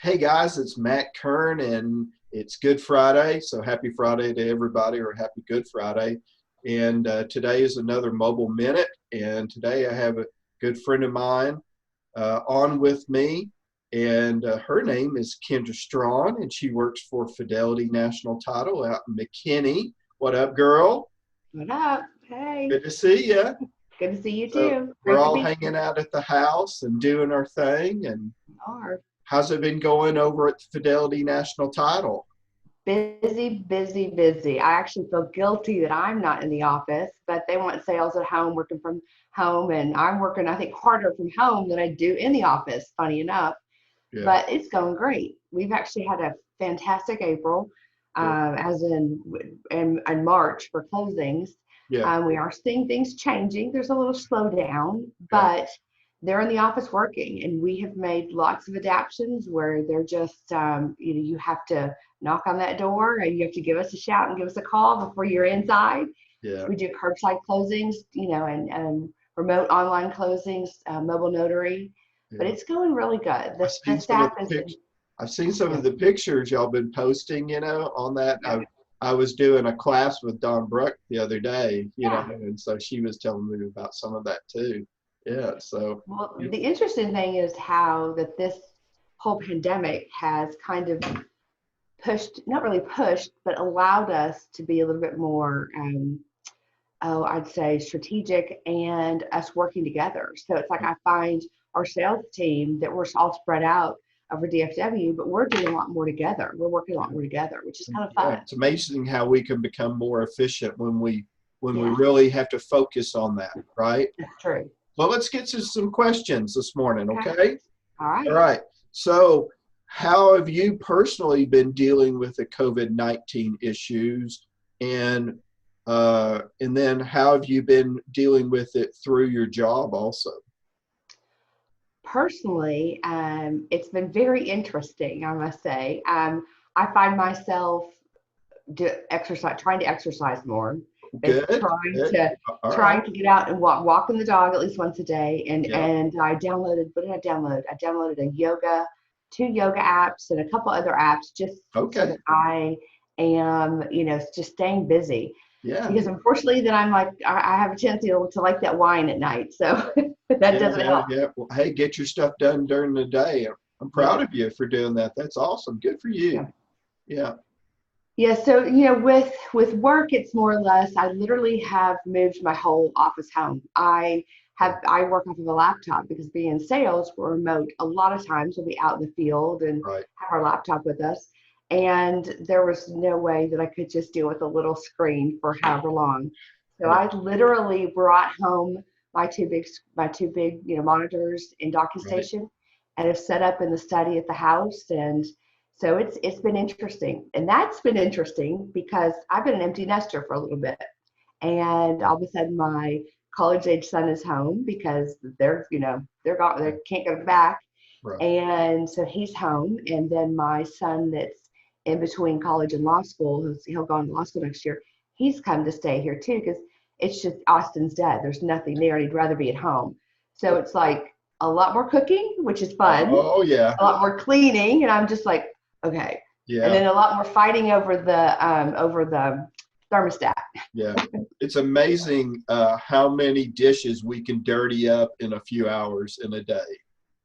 Hey guys, it's Matt Kern, and it's Good Friday. So happy Friday to everybody, or happy Good Friday. And today is another Mobile Minute. And today I have a good friend of mine on with me. And her name is Kindra Strachan, and she works for Fidelity National Title out in McKinney. What up, girl? What up? Hey, Good to see you. good to see you So too. we're Great to all be hanging out at the house and doing our thing. And here. how's it been going over at Fidelity National Title? Busy, busy, busy. I actually feel guilty that I'm not in the office, but they want sales at home, working from home, and I'm working, I think, harder from home than I do in the office, funny enough. Yeah, But it's going great. We've actually had a fantastic April, good. as in March for closings. Yeah, We are seeing things changing. There's a little slowdown, yeah, but they're in the office working, and we have made lots of adaptations where they're just, you have to knock on that door, and you have to give us a shout and give us a call before you're inside. yeah, We do curbside closings, and remote online closings, mobile notary, but yeah. it's going really good. I've The seen some of staff the is, pic. I've seen some yeah, of the pictures y'all been posting, on that. yeah, I was doing a class with Don Bruck the other day, yeah. and so she was telling me about some of that too. Yeah, so Well, you- the interesting thing is how that this whole pandemic has kind of pushed, not really pushed, but allowed us to be a little bit more, I'd say strategic and us working together. So it's like I find our sales team that we're all spread out over DFW, but we're doing a lot more together. We're working a lot more together, which is kind of yeah, fun. it's amazing how we can become more efficient when we Yeah, really have to focus on that, right? that's true. Well, let's get to some questions this morning, Okay. okay? All All right. right. So, how have you personally been dealing with the COVID-19 issues, and and then how have you been dealing with it through your job also? Personally, it's been very interesting, I must say. I find myself trying to exercise more, basically Good. Good. All right. trying to get out and walking the dog at least once a day. And Yep. I downloaded, what did I download? I downloaded two yoga apps and a couple other apps just so Okay. that I am, just staying busy. Yeah. Because unfortunately, then I'm like, I have a tendency to like that wine at night, so that Yeah. doesn't Yeah. help. Yeah. Well, hey, get your stuff done during the day. I'm proud Yeah. of you for doing that. That's awesome. Good for you. Yeah. Yeah. Yeah, so with work, it's more or less. I literally have moved my whole office home. I work off of a laptop because being in sales, we're remote. A lot of times we'll be out in the field and Right. have our laptop with us. And there was no way that I could just deal with a little screen for however long. So Yeah. I literally brought home my two big monitors in docking Right. station and have set up in the study at the house. And so it's been interesting. And that's been interesting because I've been an empty nester for a little bit. And all of a sudden my college age son is home because they're gone, they Right. can't go back. Right. And so he's home. And then my son that's in between college and law school, he'll go on to law school next year, he's come to stay here too because it's just Austin's dead. There's nothing there and he'd rather be at home. So it's like a lot more cooking, which is fun, Oh yeah. a lot more cleaning, and I'm just like, okay. And Yeah. then a lot more fighting over the thermostat. Yeah, it's amazing how many dishes we can dirty up in a few hours in a day,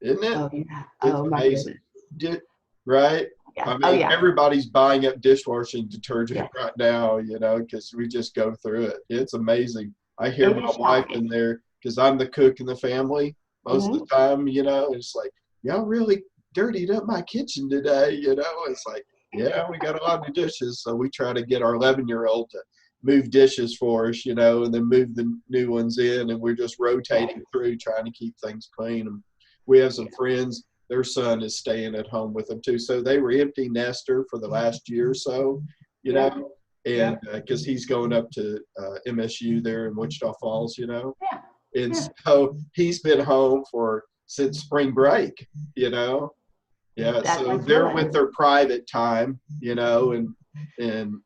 isn't it? Oh yeah. It's Oh my amazing, goodness. Right? Yeah. I Oh mean, yeah. everybody's buying up dishwashing detergent Yeah. right now, because we just go through it. It's amazing. I hear It my is wife in shocking. there because I'm the cook in the family most of Hmm. the time, it's like, y'all really dirtied up my kitchen today. It's like, yeah, we got a lot of dishes. So we try to get our 11-year-old to move dishes for us, and then move the new ones in. And we're just Yeah. rotating through trying to keep things clean. And we have some Yeah. friends, their son is staying at home with them too. So they were empty nester for the last year or so, you Yep. know, and Yep. because he's going up to MSU there in Wichita Falls. Yeah. And Yeah. so he's been home for since spring break. Yeah, That's so they're with excellent. their private time, and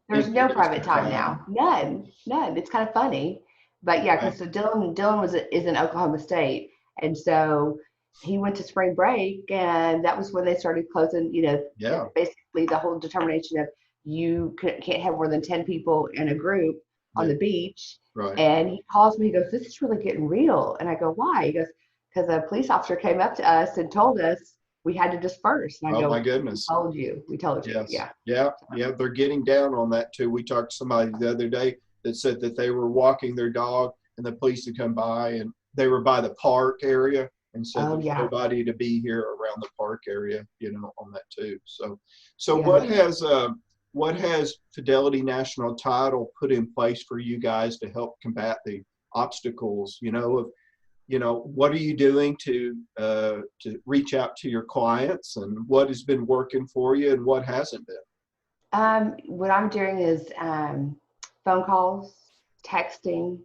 There's empty no nester private time time. now. None. None. It's kind of funny. But yeah, Right. because so Dylan is in Oklahoma State. And so he went to spring break, and that was when they started closing, Yeah. basically the whole determination of you can't have more than 10 people in a group on Yeah. the beach. Right. And he calls me, he goes, "This is really getting real." And I go, "Why?" He goes, "Because a police officer came up to us and told us we had to disperse." And I Oh my go, goodness. we told you. Yes. Yeah. Yeah. Yeah. They're getting down on that too. We talked to somebody the other day that said that they were walking their dog and the police had come by and they were by the park area and said Oh there's yeah. nobody to be here around the park area, on that too. So Yeah. what has Fidelity National Title put in place for you guys to help combat the obstacles, what are you doing to reach out to your clients, and what has been working for you and what hasn't been? What I'm doing is phone calls, texting,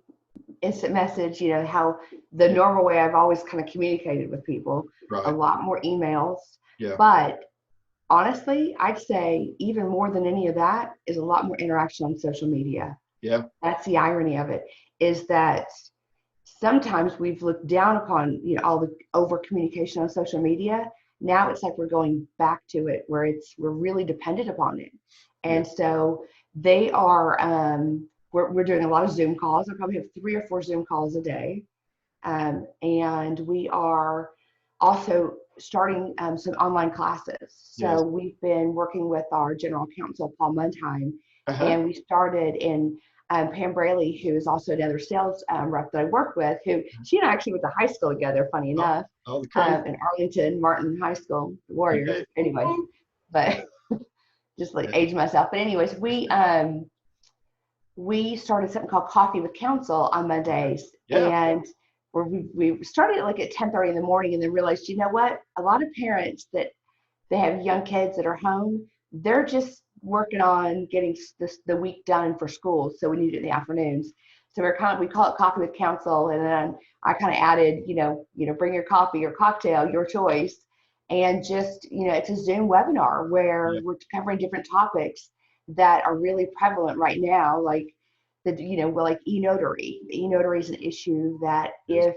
instant message, how the normal way I've always kind of communicated with people, a Right. lot more emails. Yeah. But honestly, I'd say even more than any of that is a lot more interaction on social media. Yeah. That's the irony of it, is that sometimes we've looked down upon, all the over communication on social media. Now it's like we're going back to it where we're really dependent upon it. Yeah. And so they are, we're doing a lot of Zoom calls. I probably have 3 or 4 Zoom calls a day. And we are also starting some online classes. Yes. So we've been working with our general counsel, Paul Mundheim, Uh-huh. and we started in Pam Braley, who is also another sales rep that I work with, who she and I actually went to high school together, funny enough, in Arlington, Martin High School, the Warriors. Okay. Anyways, but just like age myself. But anyways, we started something called Coffee with Counsel on Mondays. Yeah. And where we started like at 10:30 in the morning, and then realized, you know what? A lot of parents that they have young kids that are home, they're just working on getting the week done for school. So we need it in the afternoons. So we call it Coffee with Counsel. And then I kind of added, bring your coffee or cocktail, your choice. And just, it's a Zoom webinar where we're covering different topics that are really prevalent right now, like like e-notary. E-notary is an issue that if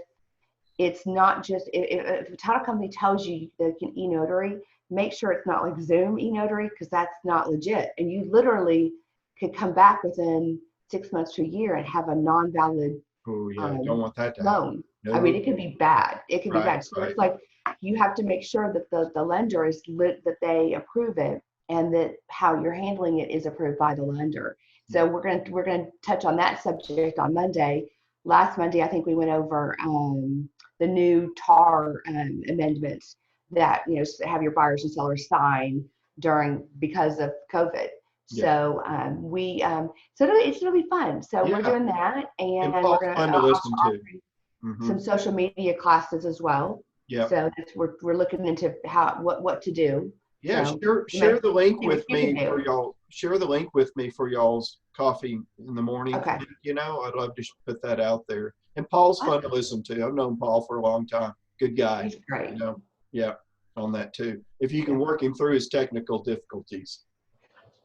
it's not just, if a title company tells you they can e-notary, make sure it's not like Zoom e-notary, because that's not legit. And you literally could come back within 6 months to a year and have a non-valid Don't want that to loan. No. I mean, it could be bad. It could be bad. So Right. it's like you have to make sure that the lender is that they approve it, and that how you're handling it is approved by the lender. So we're gonna touch on that subject on Monday. Last Monday, I think we went over the new TAR amendments that have your buyers and sellers sign because of COVID. So it's really fun. So we're doing that, and we're going fun to listen to. Some social media classes as well. Yeah. So we're looking into what to do. Yeah, so share the link with me for y'all. Share the link with me for y'all's coffee in the morning. Okay. I'd love to put that out there. And Paul's fun to listen to. I've known Paul for a long time. Good guy. He's great. Yeah, on that too. If you can work him through his technical difficulties.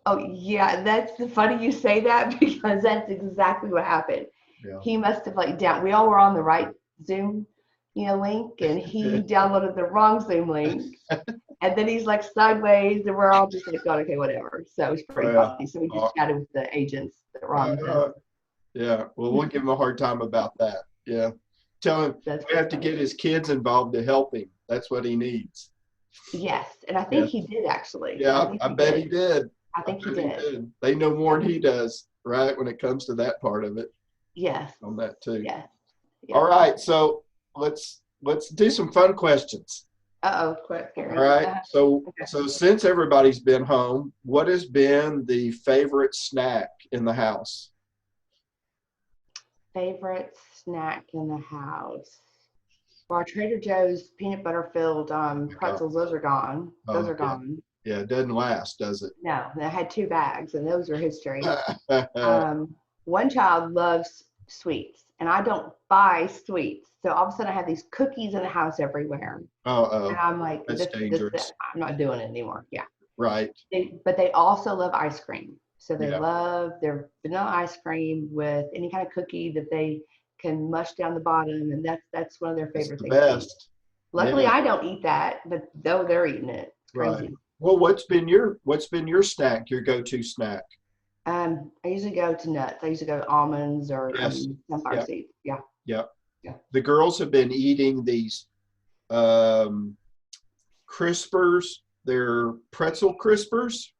Oh yeah, that's funny you say that, because that's exactly what happened. Yeah. He must have we all were on the right Zoom, link, and he downloaded the wrong Zoom link. And then he's like sideways, and we're all just like, going, okay, whatever. So it was pretty funny. So we just chatted with the agents that were on the. Yeah, well, we'll give him a hard time about that. Yeah. Tell him we have to get his kids involved to help him. That's what he needs. Yes, and I think he did actually. Yeah, I bet he did. I think he did. They know more than he does, right, when it comes to that part of it. Yes. On that too. Yeah. All right, so let's do some fun questions. Quick. All right. So since everybody's been home, what has been the favorite snack in the house? Favorite snack in the house? Well, Trader Joe's peanut butter filled pretzels, those are gone. Those are gone. Yeah, it doesn't last, does it? No, I had 2 bags, and those are history. One child loves sweets, and I don't buy sweets. So all of a sudden, I have these cookies in the house everywhere. And I'm like, that's dangerous. I'm not doing it anymore. Yeah. Right. But they also love ice cream. So they love their vanilla ice cream with any kind of cookie that they can mush down the bottom, and that's one of their favorite things. Best. Luckily, Yeah. I don't eat that, but though they're eating it, it's Right. crazy. Well, what's been your snack, your go-to snack? I usually go to nuts. I usually go to almonds or Yes. sunflower Yeah. seeds. Yeah, Yeah. yeah. The girls have been eating these um, crispers. They're pretzel crispers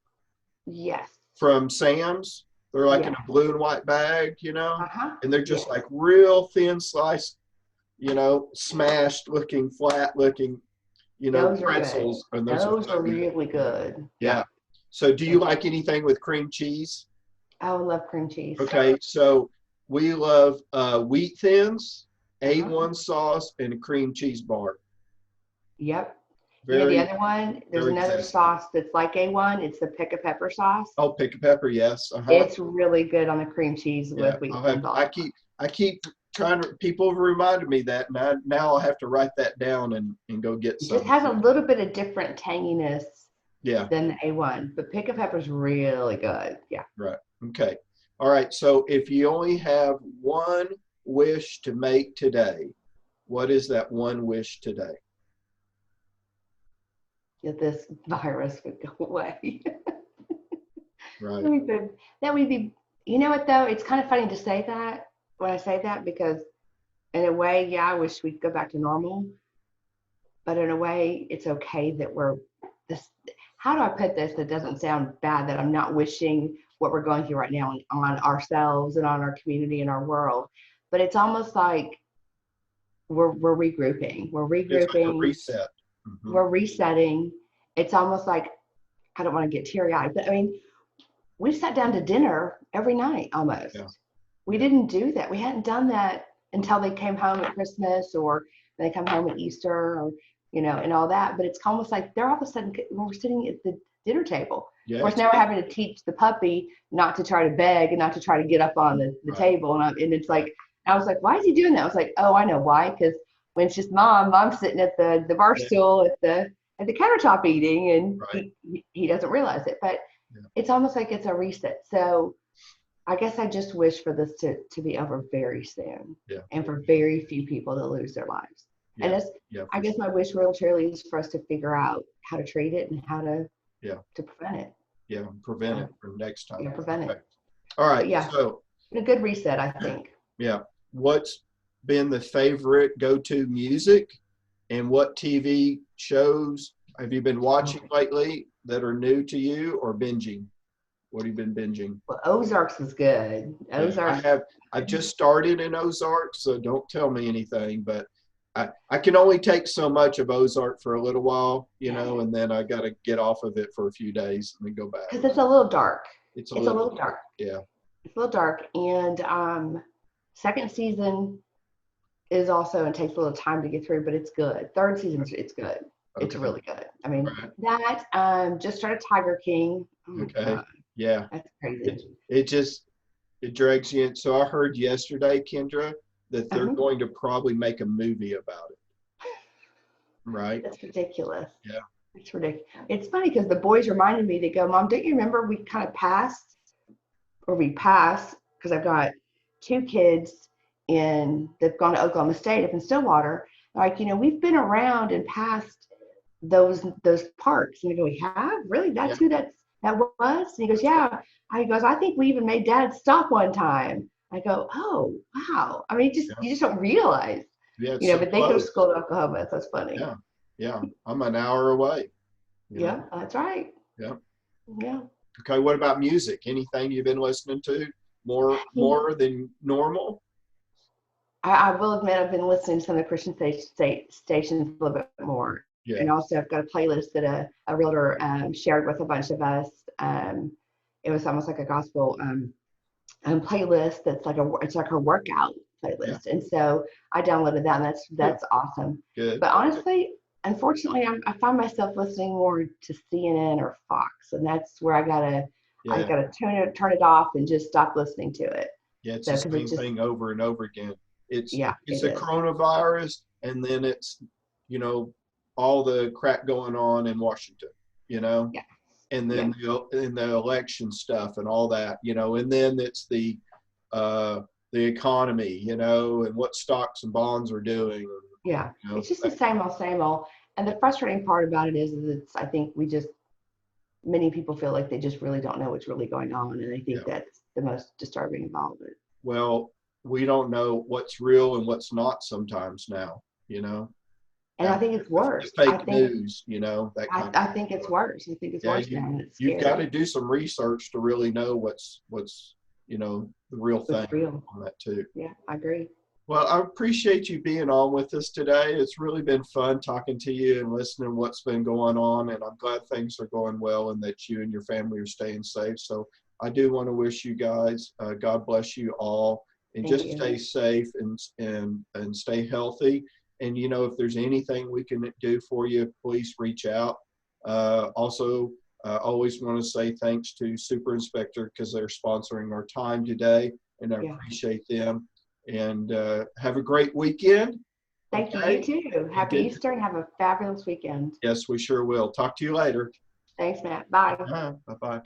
Yes, from Sam's. They're like in yes. a blue and white bag, Uh-huh. and they're just Yes. like real thin sliced, smashed looking, flat looking, Those are good. pretzels. And those are Those so are good. really good. Yeah. Yeah. So do you Those- like anything with cream cheese? I would love cream cheese. Okay. So we love wheat thins, Uh-huh. A1 sauce, and a cream cheese bar. Yep. The Very, other one, there's very another tasty. sauce that's like A1. It's the pick a pepper sauce. Oh, pick a pepper, yes. Uh-huh. It's really good on the cream cheese Yeah. with wheat I'll have thins I also. keep trying to people have reminded me that, and now I'll have to write that down and go get It just some. has a little bit of different tanginess Yeah, than the A1, but pick a pepper's really good. Yeah. right. Okay. All right. So if you only have one wish to make today, what is that one wish today? That this virus would go away. Right. That would be, you know what though? It's kind of funny to say that when I say that because in a way, yeah, I wish we'd go back to normal, but in a way, it's okay that we're this. How do I put this that doesn't sound bad? That I'm not wishing what we're going through right now on ourselves and on our community and our world, but it's almost like we're regrouping. We're It's like a regrouping. reset. Hmm. We're resetting. It's almost like I don't want to get teary eyed, but I mean, we sat down to dinner every night almost. Yeah. We Yeah. didn't do that. We hadn't done that until they came home at Christmas or they come home at Easter or, and all that. But it's almost like they're all of a sudden, when we're sitting at the dinner table, of Yeah. course, now we're having to teach the puppy not to try to beg and not to try to get up on the Right. table. And it's like, I was like, why is he doing that? I was like, oh, I know why. Because when it's just mom's sitting at the bar Yeah. stool at the countertop eating and Right. he doesn't realize it. But Yeah. it's almost like it's a reset. So I guess I just wish for this to be over very soon, Yeah. and for very few people to lose their lives. Yeah. And Yeah. I guess my wish real truly is for us to figure out how to treat it and how to Yeah. prevent it. Yeah. Prevent it for next time. Yeah, prevent Okay. it. All But right. yeah, So a good reset, I think. yeah, what's been the favorite go-to music, and what TV shows have you been watching lately that are new to you or binging? What have you been binging? Well, Ozarks is good. Yeah, Ozarks. I've just started in Ozark, so don't tell me anything, but I can only take so much of Ozark for a little while, and then I got to get off of it for a few days and then go back. Because it's a little dark. It's It's a little dark. yeah. It's a little dark. And second season is also, it takes a little time to get through, but it's good. Third season, it's good. It's Okay. really good. I mean, Right. that just started Tiger King. Oh my Okay. God, Yeah. that's crazy. It drags you in. So I heard yesterday, Kindra, that they're Uh-huh. going to probably make a movie about it. Right? That's ridiculous. Yeah. It's ridiculous. It's funny because the boys reminded me, they go, Mom, don't you remember we passed because I've got two kids they've gone to Oklahoma State up in Stillwater. Like, we've been around and passed those parks. And I go, we have? Really? That's Yeah. who that was? And he goes, yeah. He goes, I think we even made Dad stop one time. I go, oh, wow. I mean, Yeah. you just don't realize, Yeah. It's so but they go to close. school in Oklahoma. So that's funny. Yeah. Yeah. I'm an hour away. Yeah, that's right. Yeah. Yeah. Okay. What about music? Anything you've been listening to more than normal? I will admit I've been listening to some of the Christian stations a little bit more. Yeah. And also I've got a playlist that a realtor shared with a bunch of us. It was almost like a gospel playlist that's like it's like her workout playlist. Yeah. And so I downloaded that, and that's awesome. Good. But honestly, unfortunately, I find myself listening more to CNN or Fox, and that's where I gotta turn it off and just stop listening to it. Yeah, it's the same thing over and over again. It's a coronavirus, and then it's all the crap going on in Washington, yeah. And then the election stuff and all that, and then it's the economy, and what stocks and bonds are doing, Yeah, You know, it's just the same old, same old. And the frustrating part about it is it's, I think many people feel like they just really don't know what's really going on. And I think yeah. that's the most disturbing of all of it. Well, we don't know what's real and what's not sometimes now, And I and think it's the worse. fake news, that kind I of think it's stuff. worse. I think it's Yeah, worse now, and it's you've got scary. to do some research to really know what's the real What's thing real. on that too. Yeah, I agree. Well, I appreciate you being on with us today. It's really been fun talking to you and listening what's been going on. And I'm glad things are going well and that you and your family are staying safe. So I do want to wish you guys, God bless you all, and Thank just you. stay safe and stay healthy. And, if there's anything we can do for you, please reach out. Also, I always want to say thanks to Super Inspector because they're sponsoring our time today, and I Yeah. appreciate them. And have a great weekend. Thank you. You Okay. too. Happy Easter and have a fabulous weekend. Yes, we sure will. Talk to you later. Thanks, Matt. Bye. Bye-bye.